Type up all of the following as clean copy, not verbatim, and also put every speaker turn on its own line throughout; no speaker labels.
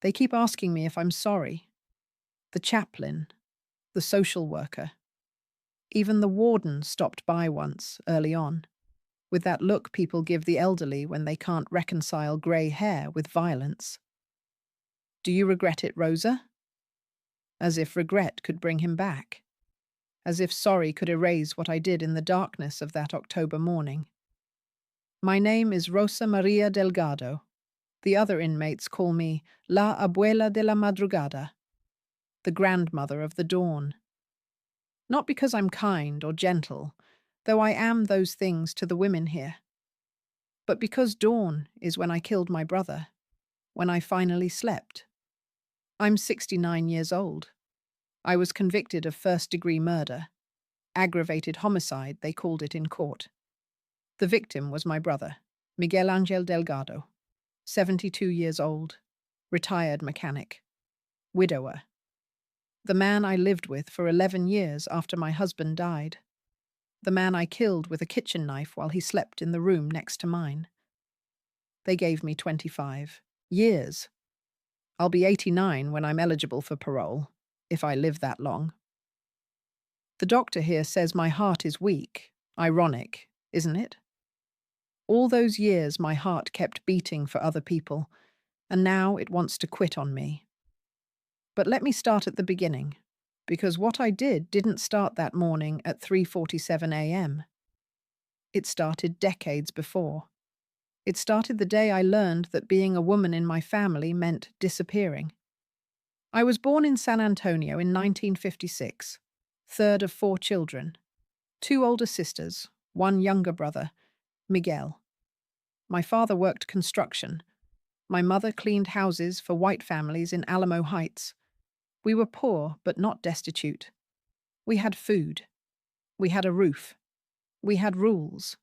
They keep asking me if I'm sorry. The chaplain, the social worker, even the warden stopped by once, early on, with that look people give the elderly when they can't reconcile grey hair with violence. Do you regret it, Rosa? As if regret could bring him back. As if sorry could erase what I did in the darkness of that October morning. My name is Rosa María Delgado. The other inmates call me La Abuela de la Madrugada, the grandmother of the dawn. Not because I'm kind or gentle, though I am those things to the women here, but because dawn is when I killed my brother, when I finally slept. I'm 69 years old. I was convicted of first-degree murder. Aggravated homicide, they called it in court. The victim was my brother, Miguel Angel Delgado, 72 years old, retired mechanic, widower. The man I lived with for 11 years after my husband died. The man I killed with a kitchen knife while he slept in the room next to mine. They gave me 25 years. I'll be 89 when I'm eligible for parole, if I live that long. The doctor here says my heart is weak. Ironic, isn't it? All those years my heart kept beating for other people, and now it wants to quit on me. But let me start at the beginning, because what I did didn't start that morning at 3:47 a.m. It started decades before. It started the day I learned that being a woman in my family meant disappearing. I was born in San Antonio in 1956, third of 4 children, 2 older sisters, 1 younger brother, Miguel. My father worked construction. My mother cleaned houses for white families in Alamo Heights. We were poor, but not destitute. We had food. We had a roof. We had rules.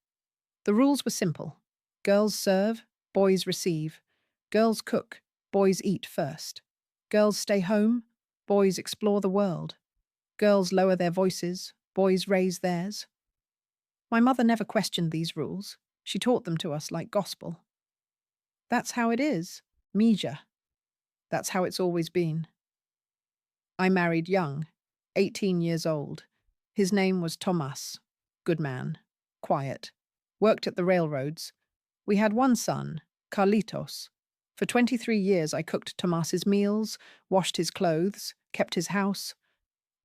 The rules were simple. Girls serve, boys receive. Girls cook, boys eat first. Girls stay home, boys explore the world. Girls lower their voices, boys raise theirs. My mother never questioned these rules. She taught them to us like gospel. That's how it is, Mija. That's how it's always been. I married young, 18 years old. His name was Tomas. Good man, quiet, worked at the railroads. We had 1 son, Carlitos. For 23 years I cooked Tomas's meals, washed his clothes, kept his house.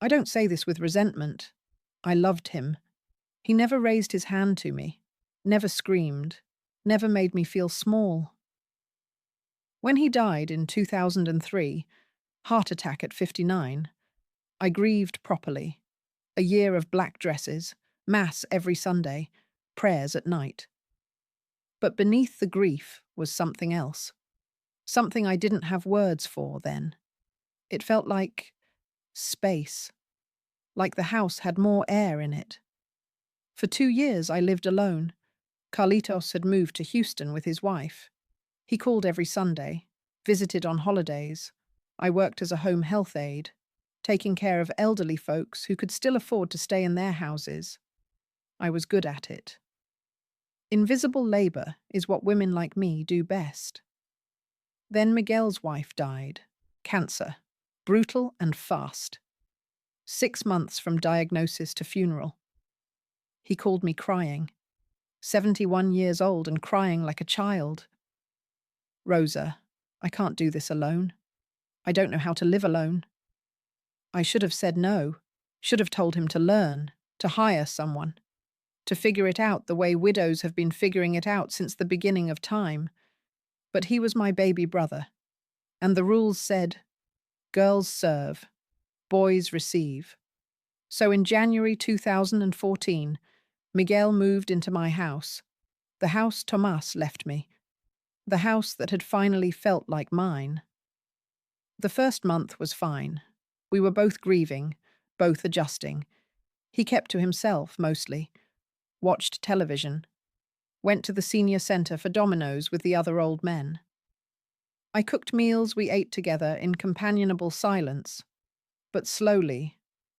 I don't say this with resentment. I loved him. He never raised his hand to me, never screamed, never made me feel small. When he died in 2003, heart attack at 59, I grieved properly. A year of black dresses, mass every Sunday, prayers at night. But beneath the grief was something else. Something I didn't have words for then. It felt like space. Like the house had more air in it. For 2 years I lived alone. Carlitos had moved to Houston with his wife. He called every Sunday, visited on holidays. I worked as a home health aide, taking care of elderly folks who could still afford to stay in their houses. I was good at it. Invisible labor is what women like me do best. Then Miguel's wife died. Cancer. Brutal and fast. 6 months from diagnosis to funeral. He called me crying. 71 years old and crying like a child. Rosa, I can't do this alone. I don't know how to live alone. I should have said no. Should have told him to learn, to hire someone, to figure it out the way widows have been figuring it out since the beginning of time. But he was my baby brother, and the rules said, girls serve, boys receive. So in January 2014, Miguel moved into my house, the house Tomas left me, the house that had finally felt like mine. The first month was fine. We were both grieving, both adjusting. He kept to himself, mostly, watched television, went to the senior center for dominoes with the other old men. I cooked meals we ate together in companionable silence, but slowly,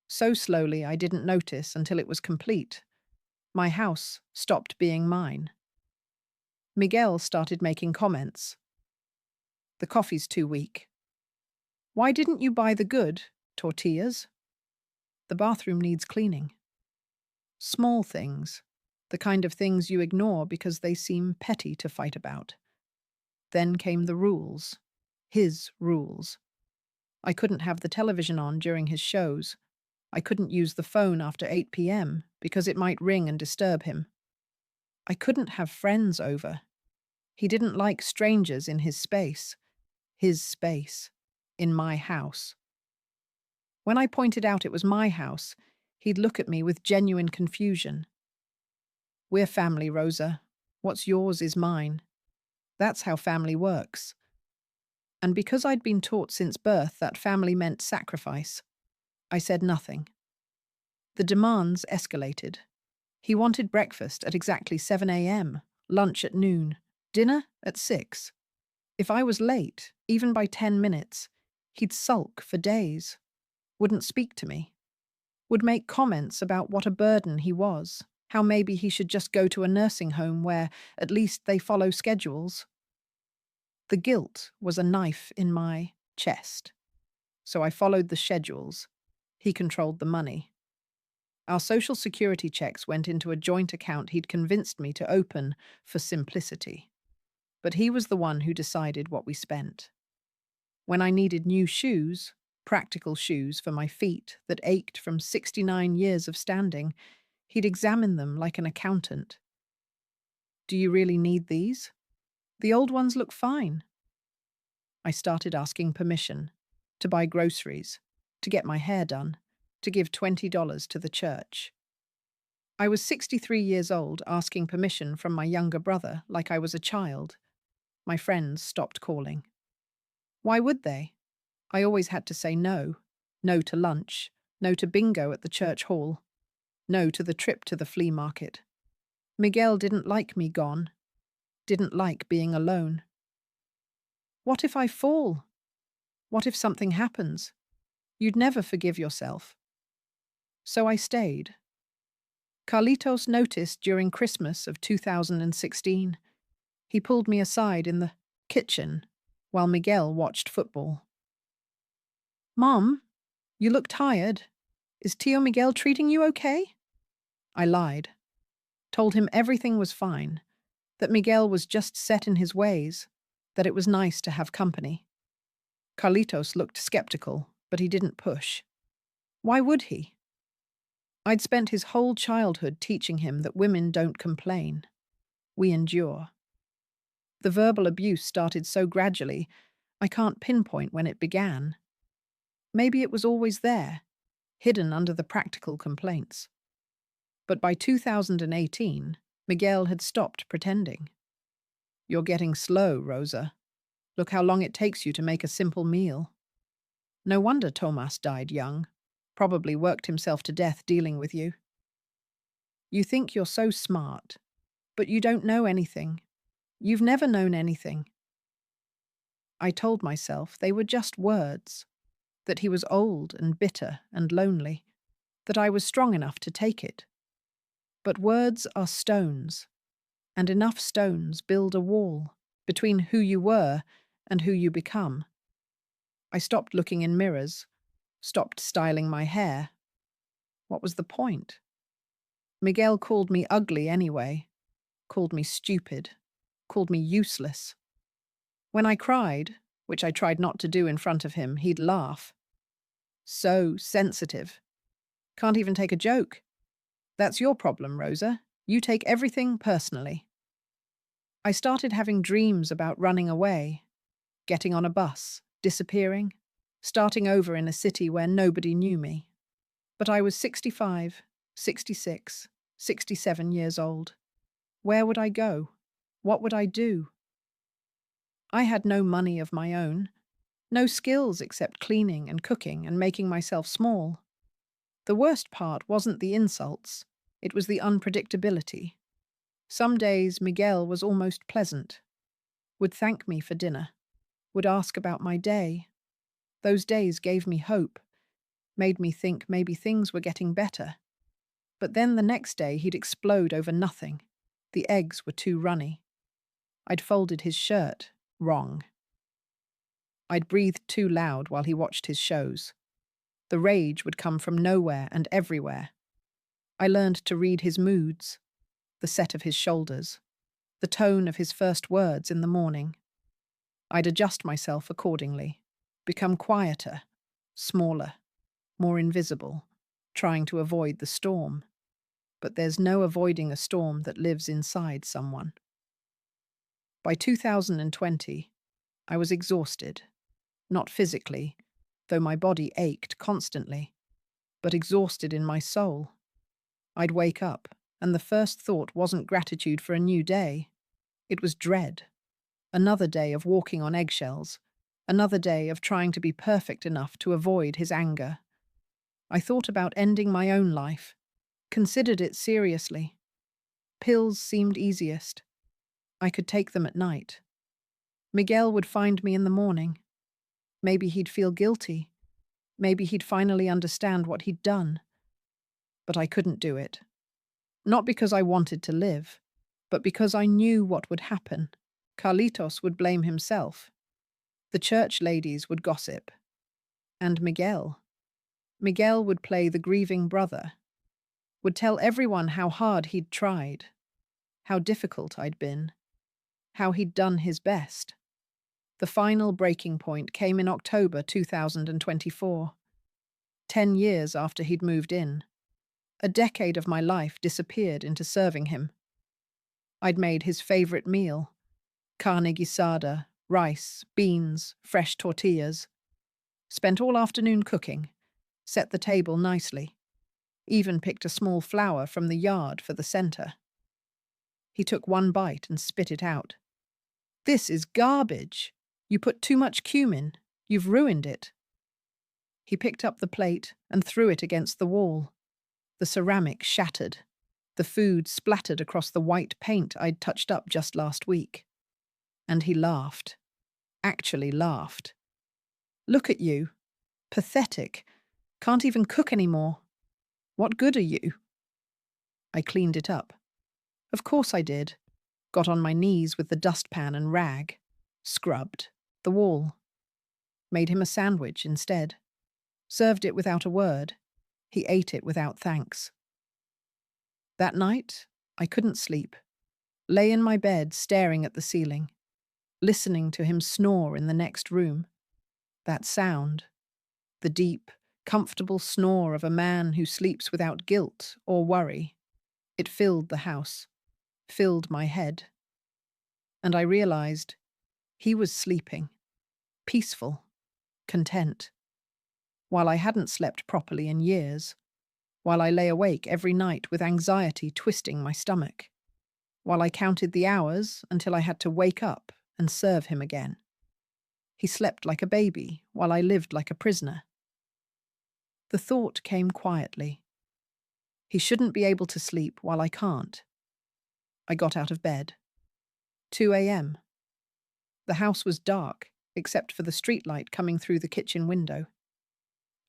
so slowly I didn't notice until it was complete. My house stopped being mine. Miguel started making comments. The coffee's too weak. Why didn't you buy the good tortillas? The bathroom needs cleaning. Small things, the kind of things you ignore because they seem petty to fight about. Then came the rules. His rules. I couldn't have the television on during his shows. I couldn't use the phone after 8 p.m. because it might ring and disturb him. I couldn't have friends over. He didn't like strangers in his space. His space. In my house. When I pointed out it was my house, he'd look at me with genuine confusion. We're family, Rosa. What's yours is mine. That's how family works. And because I'd been taught since birth that family meant sacrifice, I said nothing. The demands escalated. He wanted breakfast at exactly 7 a.m., lunch at noon, dinner at 6. If I was late, even by 10 minutes, he'd sulk for days, wouldn't speak to me, would make comments about what a burden he was, how maybe he should just go to a nursing home where at least they follow schedules. The guilt was a knife in my chest. So I followed the schedules. He controlled the money. Our social security checks went into a joint account he'd convinced me to open for simplicity. But he was the one who decided what we spent. When I needed new shoes, practical shoes for my feet that ached from 69 years of standing, he'd examine them like an accountant. Do you really need these? The old ones look fine. I started asking permission to buy groceries, to get my hair done, to give $20 to the church. I was 63 years old asking permission from my younger brother like I was a child. My friends stopped calling. Why would they? I always had to say no. No to lunch, no to bingo at the church hall, no to the trip to the flea market. Miguel didn't like me gone, didn't like being alone. What if I fall? What if something happens? You'd never forgive yourself. So I stayed. Carlitos noticed during Christmas of 2016. He pulled me aside in the kitchen while Miguel watched football. Mom, you look tired. Is Tio Miguel treating you okay? I lied. Told him everything was fine, that Miguel was just set in his ways, that it was nice to have company. Carlitos looked skeptical, but he didn't push. Why would he? I'd spent his whole childhood teaching him that women don't complain. We endure. The verbal abuse started so gradually, I can't pinpoint when it began. Maybe it was always there, hidden under the practical complaints. But by 2018, Miguel had stopped pretending. You're getting slow, Rosa. Look how long it takes you to make a simple meal. No wonder Tomas died young. Probably worked himself to death dealing with you. You think you're so smart, but you don't know anything. You've never known anything. I told myself they were just words, that he was old and bitter and lonely, that I was strong enough to take it. But words are stones, and enough stones build a wall between who you were and who you become. I stopped looking in mirrors, stopped styling my hair. What was the point? Miguel called me ugly anyway, called me stupid, called me useless. When I cried, which I tried not to do in front of him, he'd laugh. So sensitive. Can't even take a joke. That's your problem, Rosa. You take everything personally. I started having dreams about running away, getting on a bus, disappearing, starting over in a city where nobody knew me. But I was 65, 66, 67 years old. Where would I go? What would I do? I had no money of my own, no skills except cleaning and cooking and making myself small. The worst part wasn't the insults, it was the unpredictability. Some days Miguel was almost pleasant, would thank me for dinner, would ask about my day. Those days gave me hope, made me think maybe things were getting better. But then the next day he'd explode over nothing. The eggs were too runny. I'd folded his shirt wrong. I'd breathed too loud while he watched his shows. The rage would come from nowhere and everywhere. I learned to read his moods, the set of his shoulders, the tone of his first words in the morning. I'd adjust myself accordingly, become quieter, smaller, more invisible, trying to avoid the storm. But there's no avoiding a storm that lives inside someone. By 2020, I was exhausted, not physically, though my body ached constantly, but exhausted in my soul. I'd wake up, and the first thought wasn't gratitude for a new day. It was dread. Another day of walking on eggshells, another day of trying to be perfect enough to avoid his anger. I thought about ending my own life, considered it seriously. Pills seemed easiest. I could take them at night. Miguel would find me in the morning. Maybe he'd feel guilty. Maybe he'd finally understand what he'd done. But I couldn't do it. Not because I wanted to live, but because I knew what would happen. Carlitos would blame himself. The church ladies would gossip. And Miguel would play the grieving brother, would tell everyone how hard he'd tried, how difficult I'd been, how he'd done his best. The final breaking point came in October 2024, 10 years after he'd moved in. A decade of my life disappeared into serving him. I'd made his favorite meal, carne guisada, rice, beans, fresh tortillas. Spent all afternoon cooking, set the table nicely, even picked a small flower from the yard for the center. He took one bite and spit it out. "This is garbage. You put too much cumin. You've ruined it." He picked up the plate and threw it against the wall. The ceramic shattered. The food splattered across the white paint I'd touched up just last week. And he laughed. Actually laughed. "Look at you. Pathetic. Can't even cook anymore. What good are you?" I cleaned it up. Of course I did. Got on my knees with the dustpan and rag. Scrubbed the wall. Made him a sandwich instead. Served it without a word. He ate it without thanks. That night, I couldn't sleep. Lay in my bed staring at the ceiling, listening to him snore in the next room. That sound, the deep, comfortable snore of a man who sleeps without guilt or worry, it filled the house, filled my head. And I realized he was sleeping, peaceful, content, while I hadn't slept properly in years, while I lay awake every night with anxiety twisting my stomach, while I counted the hours until I had to wake up and serve him again. He slept like a baby while I lived like a prisoner. The thought came quietly. He shouldn't be able to sleep while I can't. I got out of bed. 2 a.m. The house was dark, except for the streetlight coming through the kitchen window.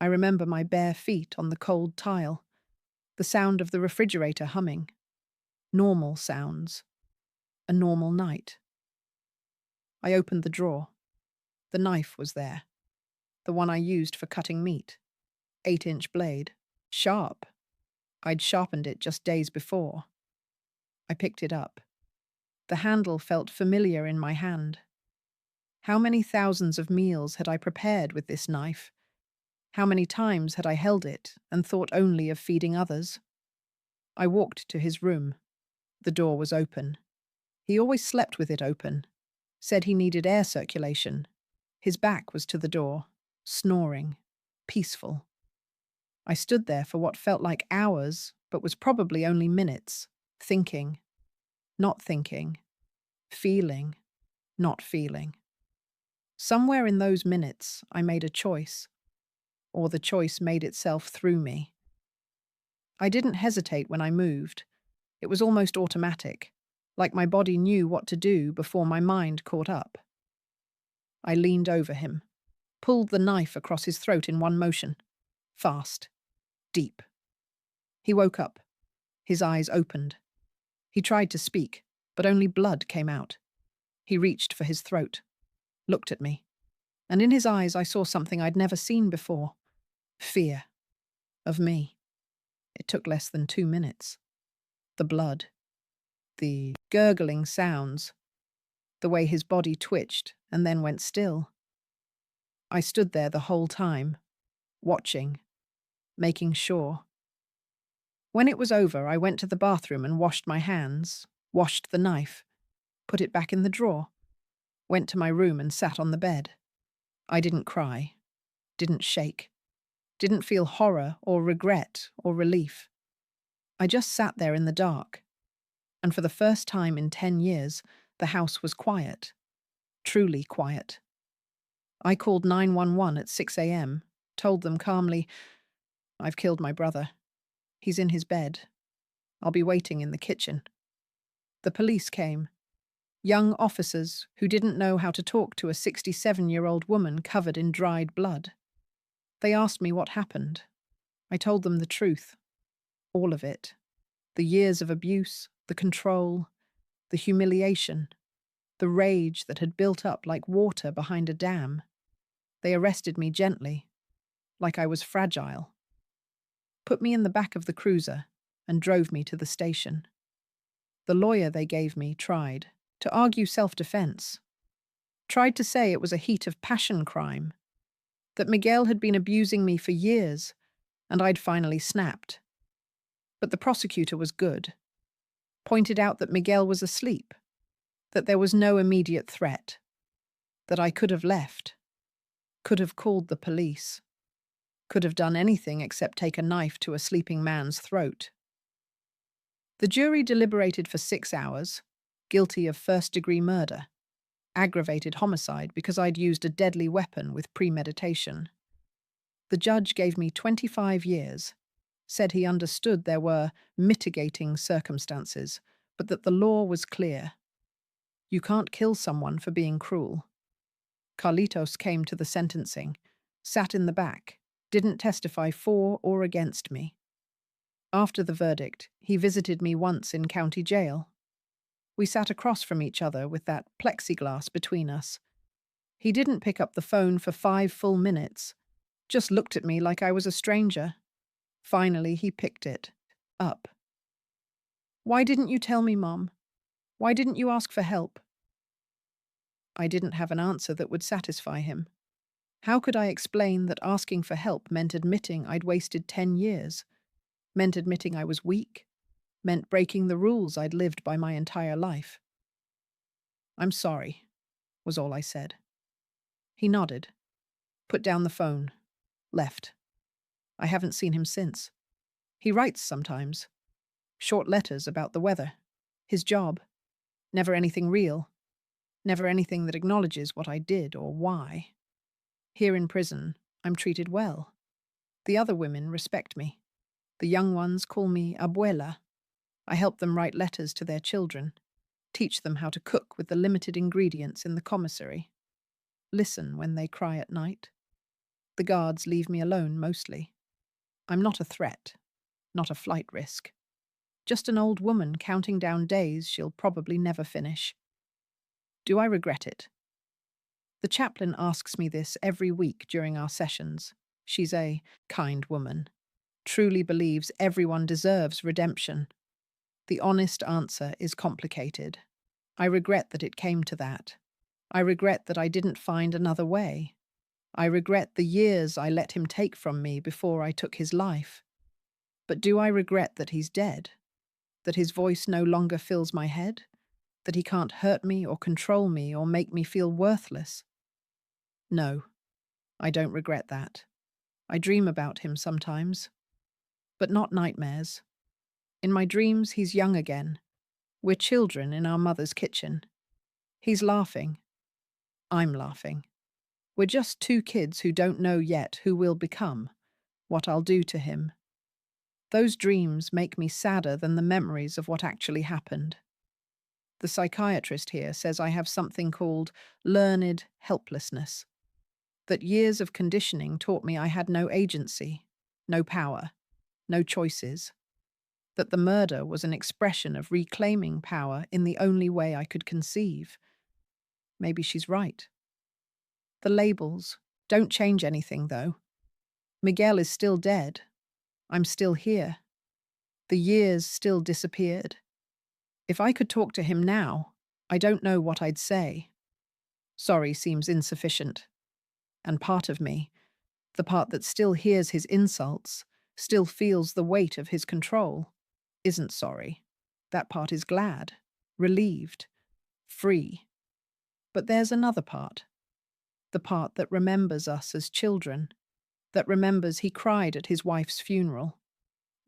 I remember my bare feet on the cold tile, the sound of the refrigerator humming. Normal sounds. A normal night. I opened the drawer. The knife was there. The one I used for cutting meat. 8-inch blade. Sharp. I'd sharpened it just days before. I picked it up. The handle felt familiar in my hand. How many thousands of meals had I prepared with this knife? How many times had I held it and thought only of feeding others? I walked to his room. The door was open. He always slept with it open. Said he needed air circulation. His back was to the door, snoring, peaceful. I stood there for what felt like hours, but was probably only minutes, thinking, not thinking, feeling, not feeling. Somewhere in those minutes, I made a choice, or the choice made itself through me. I didn't hesitate when I moved. It was almost automatic, like my body knew what to do before my mind caught up. I leaned over him, pulled the knife across his throat in one motion. Fast. Deep. He woke up. His eyes opened. He tried to speak, but only blood came out. He reached for his throat. Looked at me. And in his eyes I saw something I'd never seen before. Fear. Of me. It took less than 2 minutes. The blood. The gurgling sounds. The way his body twitched and then went still. I stood there the whole time, watching, making sure. When it was over, I went to the bathroom and washed my hands, washed the knife, put it back in the drawer, went to my room and sat on the bed. I didn't cry, didn't shake, didn't feel horror or regret or relief. I just sat there in the dark, and for the first time in 10 years, the house was quiet, truly quiet. I called 911 at 6 a.m., told them calmly, "I've killed my brother. He's in his bed. I'll be waiting in the kitchen." The police came. Young officers who didn't know how to talk to a 67-year-old woman covered in dried blood. They asked me what happened. I told them the truth. All of it. The years of abuse, the control, the humiliation, the rage that had built up like water behind a dam. They arrested me gently, like I was fragile. Put me in the back of the cruiser and drove me to the station. The lawyer they gave me tried to argue self-defense, tried to say it was a heat of passion crime, that Miguel had been abusing me for years and I'd finally snapped. But the prosecutor was good, pointed out that Miguel was asleep, that there was no immediate threat, that I could have left, could have called the police, could have done anything except take a knife to a sleeping man's throat. The jury deliberated for 6 hours, guilty of first-degree murder, aggravated homicide because I'd used a deadly weapon with premeditation. The judge gave me 25 years, said he understood there were mitigating circumstances, but that the law was clear. You can't kill someone for being cruel. Carlitos came to the sentencing, sat in the back, didn't testify for or against me. After the verdict, he visited me once in county jail. We sat across from each other with that plexiglass between us. He didn't pick up the phone for 5 full minutes, just looked at me like I was a stranger. Finally, he picked it up. "Why didn't you tell me, Mom? Why didn't you ask for help?" I didn't have an answer that would satisfy him. How could I explain that asking for help meant admitting I'd wasted 10 years, meant admitting I was weak, meant breaking the rules I'd lived by my entire life? "I'm sorry," was all I said. He nodded, put down the phone, left. I haven't seen him since. He writes sometimes. Short letters about the weather, his job. Never anything real. Never anything that acknowledges what I did or why. Here in prison, I'm treated well. The other women respect me. The young ones call me Abuela. I help them write letters to their children, teach them how to cook with the limited ingredients in the commissary. Listen when they cry at night. The guards leave me alone mostly. I'm not a threat, not a flight risk. Just an old woman counting down days she'll probably never finish. Do I regret it? The chaplain asks me this every week during our sessions. She's a kind woman, truly believes everyone deserves redemption. The honest answer is complicated. I regret that it came to that. I regret that I didn't find another way. I regret the years I let him take from me before I took his life. But do I regret that he's dead? That his voice no longer fills my head? That he can't hurt me or control me or make me feel worthless? No, I don't regret that. I dream about him sometimes, but not nightmares. In my dreams, he's young again. We're children in our mother's kitchen. He's laughing. I'm laughing. We're just 2 kids who don't know yet who we'll become, what I'll do to him. Those dreams make me sadder than the memories of what actually happened. The psychiatrist here says I have something called learned helplessness, that years of conditioning taught me I had no agency, no power, no choices, that the murder was an expression of reclaiming power in the only way I could conceive. Maybe she's right. The labels don't change anything, though. Miguel is still dead. I'm still here. The years still disappeared. If I could talk to him now, I don't know what I'd say. Sorry seems insufficient. And part of me, the part that still hears his insults, still feels the weight of his control, isn't sorry. That part is glad, relieved, free. But there's another part, the part that remembers us as children, that remembers he cried at his wife's funeral,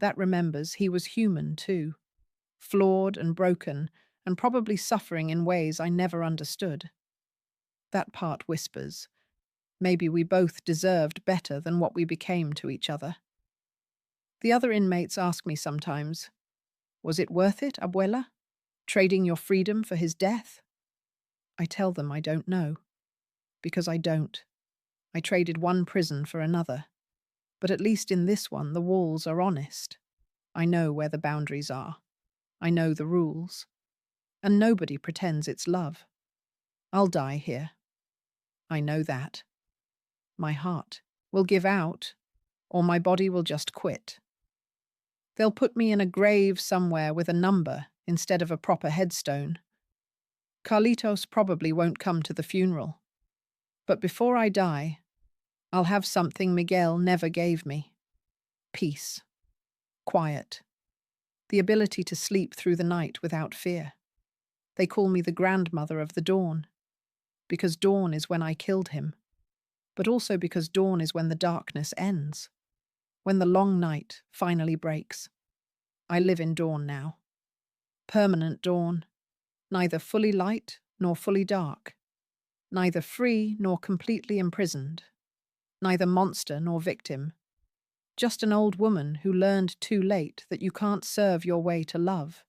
that remembers he was human too, flawed and broken, and probably suffering in ways I never understood. That part whispers, maybe we both deserved better than what we became to each other. The other inmates ask me sometimes, was it worth it, Abuela? Trading your freedom for his death? I tell them I don't know. Because I don't. I traded one prison for another. But at least in this one, the walls are honest. I know where the boundaries are. I know the rules. And nobody pretends it's love. I'll die here. I know that. My heart will give out, or my body will just quit. They'll put me in a grave somewhere with a number instead of a proper headstone. Carlitos probably won't come to the funeral. But before I die, I'll have something Miguel never gave me. Peace. Quiet. The ability to sleep through the night without fear. They call me the grandmother of the dawn, because dawn is when I killed him, but also because dawn is when the darkness ends, when the long night finally breaks. I live in dawn now. Permanent dawn, neither fully light nor fully dark, neither free nor completely imprisoned, neither monster nor victim, just an old woman who learned too late that you can't serve your way to love,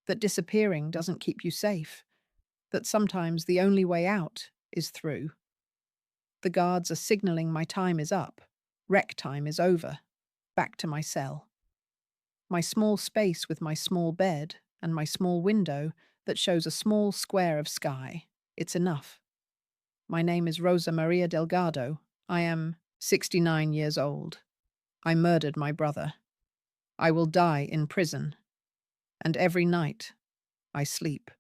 that disappearing doesn't keep you safe, that sometimes the only way out is through. The guards are signaling my time is up, rec time is over, back to my cell. My small space with my small bed and my small window that shows a small square of sky. It's enough. My name is Rosa María Delgado. I am 69 years old. I murdered my brother. I will die in prison. And every night, I sleep.